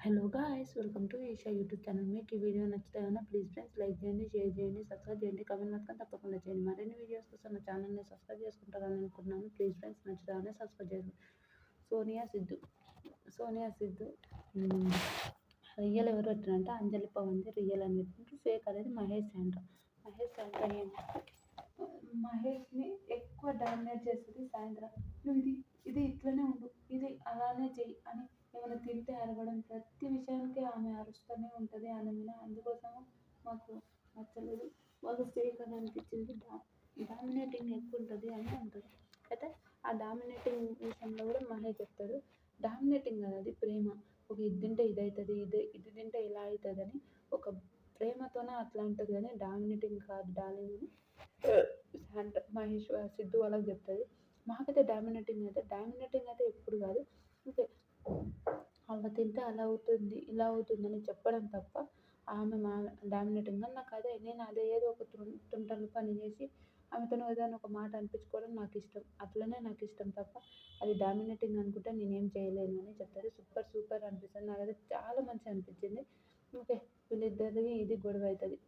Hello guys, welcome to Esha YouTube channel. మీకు ఈ video నచ్చితే కనుక ప్లీజ్ ఫ్రెండ్స్ లైక్ చేయండి, షేర్ చేయండి, సబ్స్క్రైబ్ చేయండి, కామెంట్ మాత్రం తప్పకుండా చేయండి. మరిన్ని వీడియోస్ కోసం నా ఛానల్ని సబ్స్క్రైబ్ చేసుకుంటారని అనుకుంటున్నాను. ప్లీజ్ ఫ్రెండ్స్ నచ్చుతానే సబ్స్క్రైబ్ చేయండి. సోనియా సిద్ధు సోనియా సిద్ధు రియల్ ఎవరు పెట్టినంటే అంజలి పవంది రియల్ అని పెట్టినట్టు, ఫేక్ అనేది మహేష్ శాంట్రా. మహేష్ శాంట్రా మహేష్ని ఎక్కువ డామినేట్ చేస్తుంది సాయంత్రం. నువ్వు ఇది ఇట్లనే ఉండు, ఇది అలానే చెయ్యి అని ఏమైనా తింటే అరవడం, ప్రతి విషయానికి ఆమె అరుస్తూనే ఉంటుంది ఆయన మీద. అందుకోసం మాకు నచ్చలేదు. వాళ్ళు ఫేక్ అని అనిపించింది. డామినేటింగ్ ఎక్కువ ఉంటుంది అని అంటారు. అయితే ఆ డామినేటింగ్ విషయంలో కూడా మహేష్ చెప్తాడు, డామినేటింగ్ కాదు, అది ప్రేమ. ఒక ఇది తింటే ఇది అవుతుంది, ఇది తింటే ఇలా అవుతుంది అని ఒక ప్రేమతోనే అట్లా ఉంటుంది కానీ డామినేటింగ్ కాదు డార్లింగ్ అని మహేష్ సిద్ధు వాళ్ళకి చెప్తుంది. మాకైతే డామినేటింగ్ అయితే ఎప్పుడు కాదు. ఓకే, అలా తింటే అలా అవుతుంది, ఇలా అవుతుందని చెప్పడం తప్ప ఆమె డామినేటింగ్గా నాకు నేను అదే ఏదో ఒక తుంటలు పని చేసి ఆమెతో ఏదైనా ఒక మాట అనిపించుకోవడం నాకు ఇష్టం. అట్లనే నాకు ఇష్టం తప్ప అది డామినేటింగ్ అనుకుంటే నేనేం చేయలేను అని చెప్తారు. సూపర్ సూపర్ అనిపిస్తుంది. నాకైతే చాలా మంచిగా అనిపించింది. ఓకే, వీళ్ళిద్దరిది ఇది గొడవ అవుతుంది.